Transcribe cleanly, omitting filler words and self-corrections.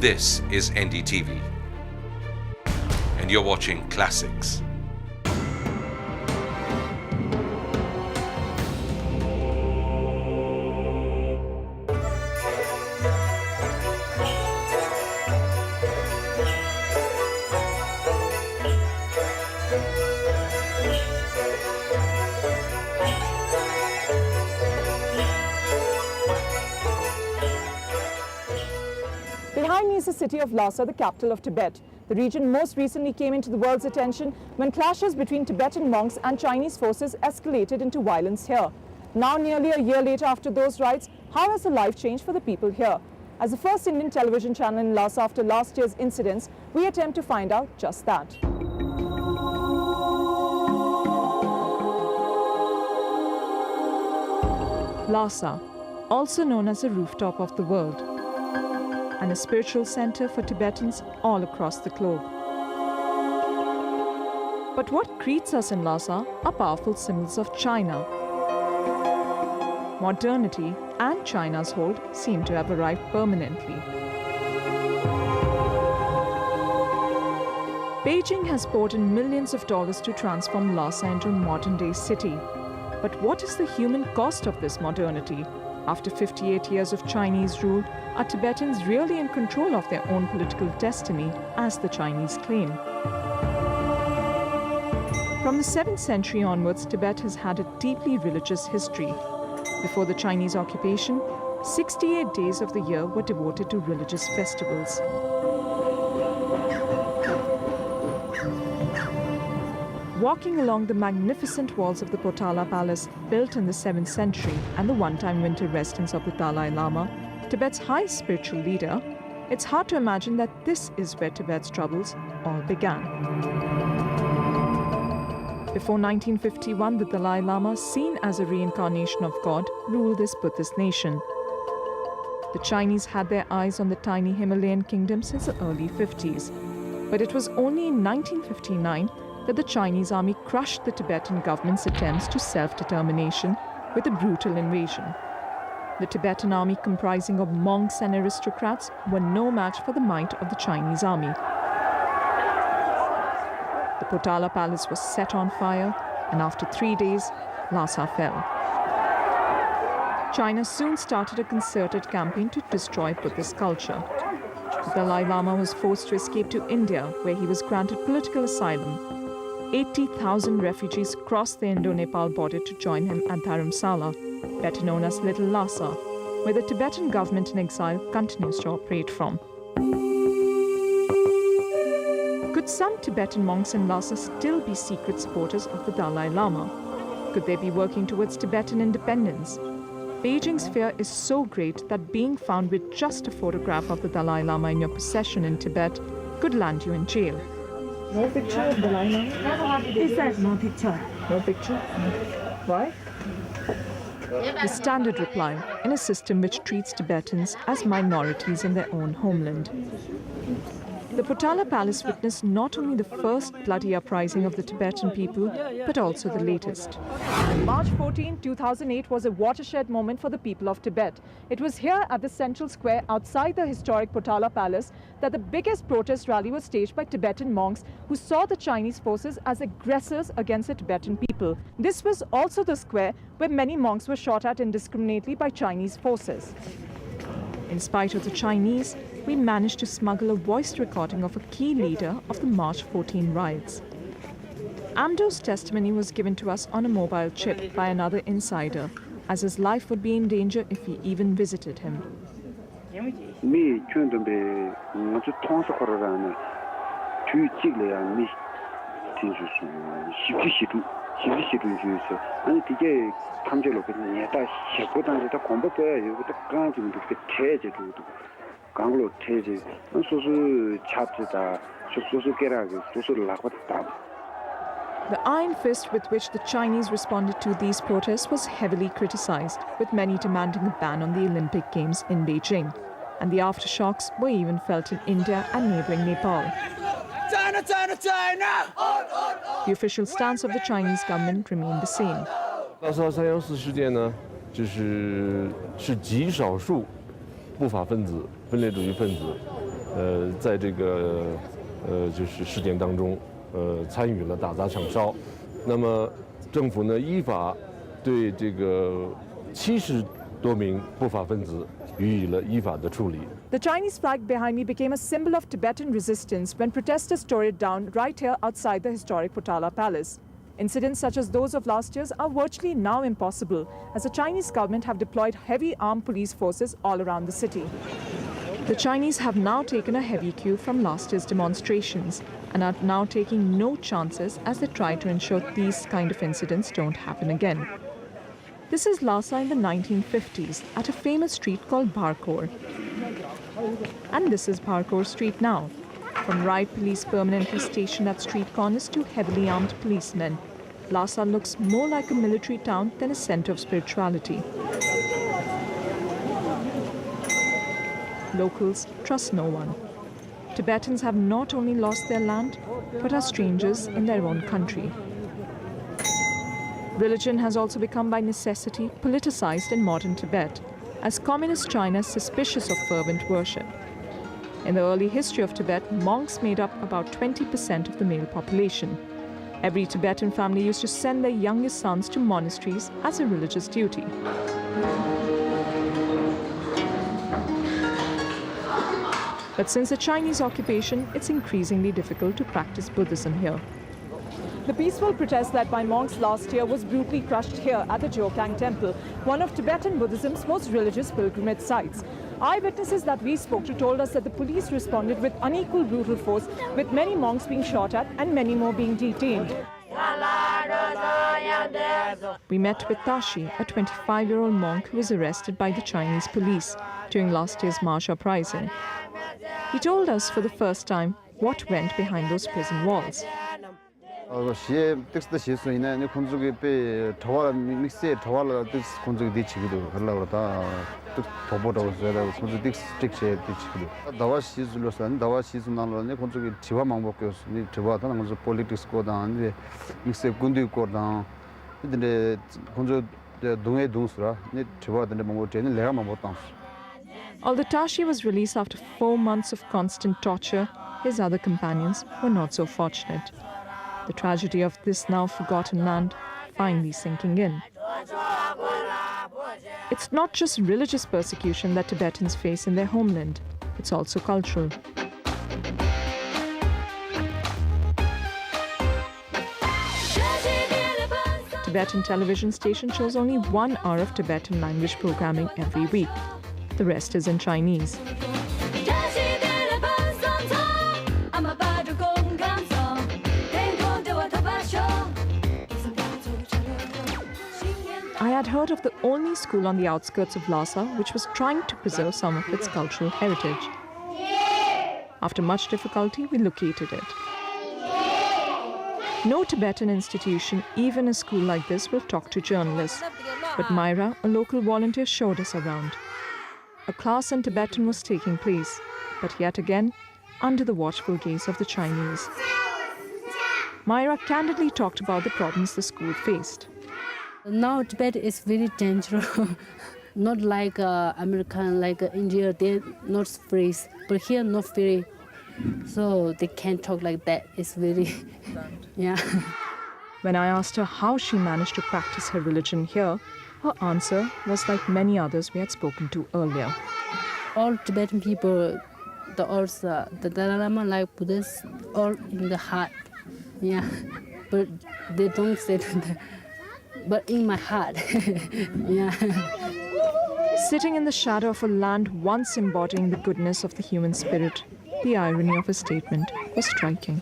This is NDTV, and you're watching Classics. Behind me is the city of Lhasa, the capital of Tibet. The region most recently came into the world's attention when clashes between Tibetan monks and Chinese forces escalated into violence here. Now, nearly a year later after those riots, how has the life changed for the people here? As the first Indian television channel in Lhasa after last year's incidents, we attempt to find out just that. Lhasa, also known as the rooftop of the world, and a spiritual center for Tibetans all across the globe. But what greets us in Lhasa are powerful symbols of China. Modernity and China's hold seem to have arrived permanently. Beijing has poured in millions of dollars to transform Lhasa into a modern-day city. But what is the human cost of this modernity? After 58 years of Chinese rule, are Tibetans really in control of their own political destiny, as the Chinese claim? From the 7th century onwards, Tibet has had a deeply religious history. Before the Chinese occupation, 68 days of the year were devoted to religious festivals. Walking along the magnificent walls of the Potala Palace, built in the 7th century and the one-time winter residence of the Dalai Lama, Tibet's highest spiritual leader, it's hard to imagine that this is where Tibet's troubles all began. Before 1951, the Dalai Lama, seen as a reincarnation of God, ruled this Buddhist nation. The Chinese had their eyes on the tiny Himalayan kingdom since the early 50s. But it was only in 1959 that the Chinese army crushed the Tibetan government's attempts to self-determination with a brutal invasion. The Tibetan army, comprising of monks and aristocrats, were no match for the might of the Chinese army. The Potala Palace was set on fire, and after 3 days, Lhasa fell. China soon started a concerted campaign to destroy Buddhist culture. The Dalai Lama was forced to escape to India, where he was granted political asylum. 80,000 refugees crossed the Indo-Nepal border to join him at Dharamsala, better known as Little Lhasa, where the Tibetan government in exile continues to operate from. Could some Tibetan monks in Lhasa still be secret supporters of the Dalai Lama? Could they be working towards Tibetan independence? Beijing's fear is so great that being found with just a photograph of the Dalai Lama in your possession in Tibet could land you in jail. No picture of Dalai Lama? Is that no picture? No picture? Why? The standard reply in a system which treats Tibetans as minorities in their own homeland. The Potala Palace witnessed not only the first bloody uprising of the Tibetan people, but also the latest. March 14, 2008 was a watershed moment for the people of Tibet. It was here at the central square outside the historic Potala Palace that the biggest protest rally was staged by Tibetan monks who saw the Chinese forces as aggressors against the Tibetan people. This was also the square where many monks were shot at indiscriminately by Chinese forces. In spite of the Chinese, we managed to smuggle a voice recording of a key leader of the March 14 riots. Amdo's testimony was given to us on a mobile chip by another insider, as his life would be in danger if we even visited him. The iron fist with which the Chinese responded to these protests was heavily criticized, with many demanding a ban on the Olympic Games in Beijing. And the aftershocks were even felt in India and neighboring Nepal. China, China, China! The official stance of the Chinese government remained the same. 314事件呢，是极少数不法分子、分裂主义分子在这个就是事件当中，参与了打砸抢烧。那么政府呢依法对这个70多名不法分子予以了依法的处理。 The Chinese flag behind me became a symbol of Tibetan resistance when protesters tore it down right here outside the historic Potala Palace. Incidents such as those of last year's are virtually now impossible, as the Chinese government have deployed heavy armed police forces all around the city. The Chinese have now taken a heavy cue from last year's demonstrations and are now taking no chances as they try to ensure these kind of incidents don't happen again. This is Lhasa in the 1950s at a famous street called Barkor. And this is Barkor Street now. From riot police permanently stationed at street corners to heavily armed policemen, Lhasa looks more like a military town than a center of spirituality. Locals trust no one. Tibetans have not only lost their land, but are strangers in their own country. Religion has also become by necessity politicized in modern Tibet, as communist China is suspicious of fervent worship. In the early history of Tibet, monks made up about 20% of the male population. Every Tibetan family used to send their youngest sons to monasteries as a religious duty. But since the Chinese occupation, it's increasingly difficult to practice Buddhism here. The peaceful protest led by monks last year was brutally crushed here at the Jokang Temple, one of Tibetan Buddhism's most religious pilgrimage sites. Eyewitnesses that we spoke to told us that the police responded with unequal brutal force, with many monks being shot at and many more being detained. We met with Tashi, a 25-year-old monk who was arrested by the Chinese police during last year's march uprising. He told us for the first time what went behind those prison walls. Although Tashi was released after 4 months of constant torture, his other companions were not so fortunate. The tragedy of this now forgotten land finally sinking in. It's not just religious persecution that Tibetans face in their homeland, it's also cultural. Tibetan television station shows only 1 hour of Tibetan language programming every week. The rest is in Chinese. I had heard of the only school on the outskirts of Lhasa which was trying to preserve some of its cultural heritage. After much difficulty, we located it. No Tibetan institution, even a school like this, will talk to journalists. But Myra, a local volunteer, showed us around. A class in Tibetan was taking place, but yet again, under the watchful gaze of the Chinese. Myra candidly talked about the problems the school faced. Now Tibet is very dangerous. Not like American, like India, they're not free. But here, not free. So they can't talk like that. It's very, yeah. When I asked her how she managed to practice her religion here, her answer was like many others we had spoken to earlier. All Tibetan people, the Dalai Lama, like Buddhists, all in the heart. Yeah, but they don't say that. But in my heart, yeah. Sitting in the shadow of a land once embodying the goodness of the human spirit, the irony of his statement was striking.